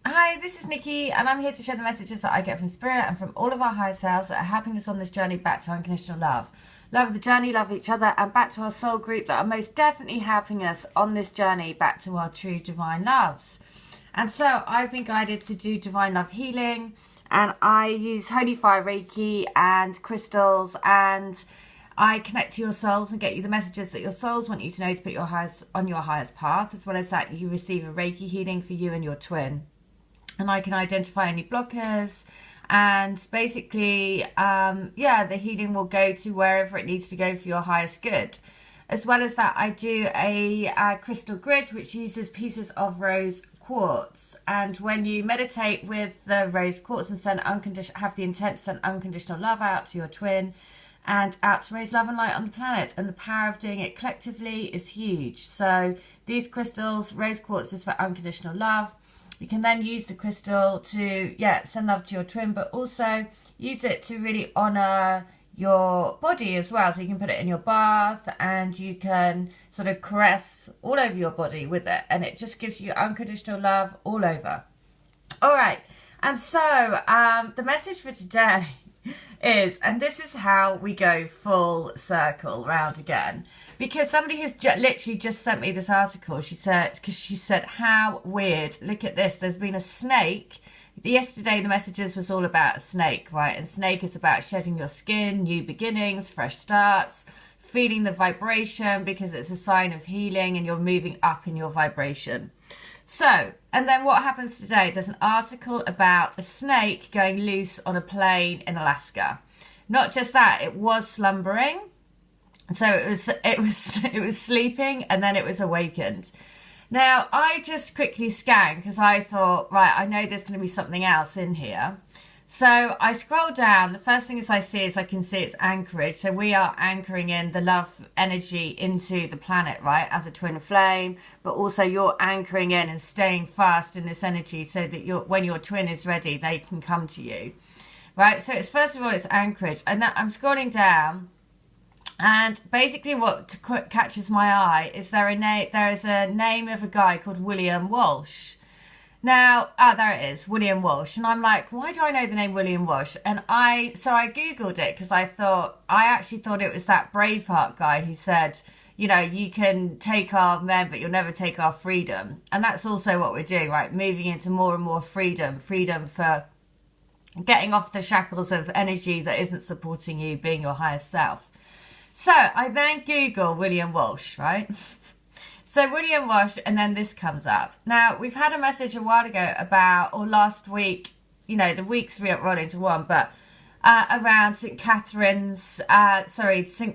Hi, this is Nikki, and I'm here to share the messages that I get from Spirit and from all of our higher selves that are helping us on this journey back to unconditional love. Love the journey, love each other, and back to our soul group that are most definitely helping us on this journey back to our true divine loves. And so I've been guided to do divine love healing, and I use Holy Fire Reiki and crystals, and I connect to your souls and get you the messages that your souls want you to know to put your highest on your highest path, as well as that you receive a Reiki healing for you and your twin. And I can identify any blockers, and basically the healing will go to wherever it needs to go for your highest good. As well as that, I do a crystal grid which uses pieces of rose quartz, and when you meditate with the rose quartz and have the intent to send unconditional love out to your twin and out to raise love and light on the planet, and the power of doing it collectively is huge. So these crystals, rose quartz is for unconditional love. You can then use the crystal to, send love to your twin, but also use it to really honour your body as well. So you can put it in your bath, and you can sort of caress all over your body with it. And it just gives you unconditional love all over. All right. And so the message for today is, and this is how we go full circle round again, because somebody has literally just sent me this article. She said, how weird, look at this, there's been a snake. Yesterday the messages was all about a snake, right? And snake is about shedding your skin, new beginnings, fresh starts, feeling the vibration, because it's a sign of healing and you're moving up in your vibration. So, and then what happens today? There's an article about a snake going loose on a plane in Alaska. Not just that, it was slumbering. So it was sleeping, and then it was awakened. Now, I just quickly scanned because I thought, right, I know there's going to be something else in here. So I scroll down. The first thing I see it's anchorage. So we are anchoring in the love energy into the planet, right, as a twin flame. But also you're anchoring in and staying fast in this energy so that when your twin is ready, they can come to you, right? So it's, first of all, it's anchorage. And I'm scrolling down. And basically what catches my eye is there is a name of a guy called William Walsh. Now, there it is, William Walsh. And I'm like, why do I know the name William Walsh? And I Googled it because I actually thought it was that Braveheart guy who said, you know, you can take our men, but you'll never take our freedom. And that's also what we're doing, right? Moving into more and more freedom for getting off the shackles of energy that isn't supporting you being your highest self. So I then Google William Walsh, right? So William Walsh, and then this comes up. Now, we've had a message a while ago about, or last week, you know, the weeks roll into one, but around St.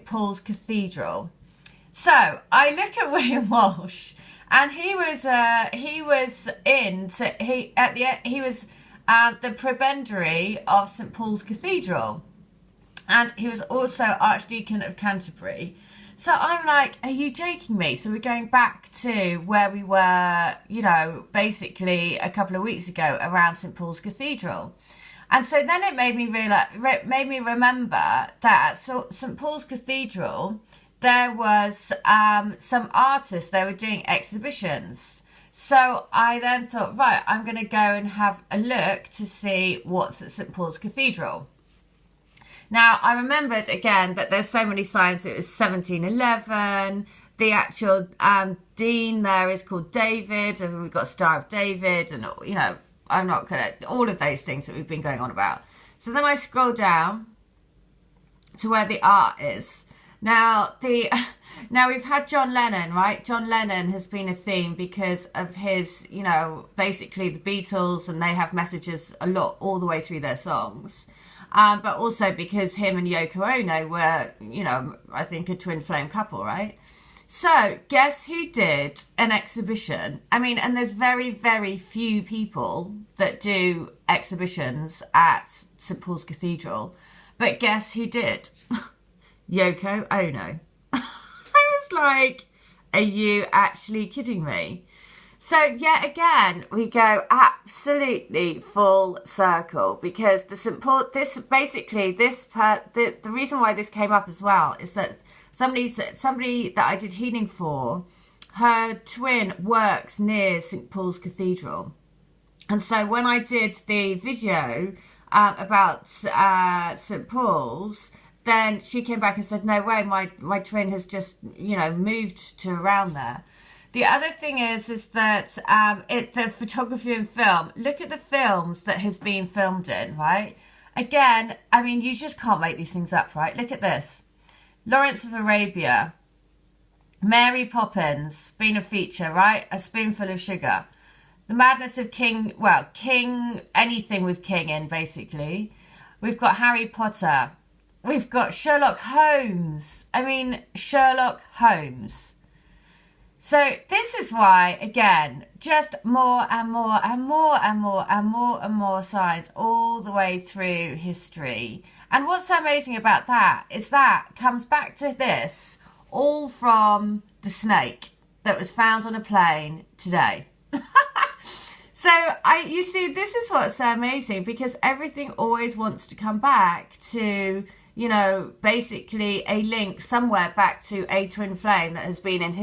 Paul's Cathedral. So I look at William Walsh, and he was the prebendary of St. Paul's Cathedral. And he was also Archdeacon of Canterbury. So I'm like, are you joking me? So we're going back to where we were, you know, basically a couple of weeks ago around St. Paul's Cathedral. And so then it made me remember that at St. Paul's Cathedral, there was some artists, they were doing exhibitions. So I then thought, right, I'm going to go and have a look to see what's at St. Paul's Cathedral. Now, I remembered again that there's so many signs. It was 1711. The actual dean there is called David, and we've got Star of David, and, you know, I'm not going to, all of those things that we've been going on about. So then I scroll down to where the art is. Now we've had John Lennon, right? John Lennon has been a theme because of his, you know, basically the Beatles, and they have messages a lot all the way through their songs. But also because him and Yoko Ono were, you know, I think a twin flame couple, right? So guess who did an exhibition? I mean, and there's very, very few people that do exhibitions at St. Paul's Cathedral. But guess who did? Yoko Ono. I was like, are you actually kidding me? So yet again, we go absolutely full circle, because the reason why this came up as well is that somebody that I did healing for, her twin works near St. Paul's Cathedral. And so when I did the video about St. Paul's, then she came back and said, no way, my twin has just, you know, moved to around there. The other thing is that the photography and film, look at the films that has been filmed in, right? Again, I mean, you just can't make these things up, right? Look at this. Lawrence of Arabia, Mary Poppins, been a feature, right? A Spoonful of Sugar. The Madness of King, well, King, anything with King in, basically. We've got Harry Potter. We've got Sherlock Holmes. I mean, Sherlock Holmes. So this is why, again, just more and more and more and more and more and more signs all the way through history. And what's so amazing about that is that comes back to this, all from the snake that was found on a plane today. So you see, this is what's so amazing, because everything always wants to come back to, you know, basically a link somewhere back to a twin flame that has been in history.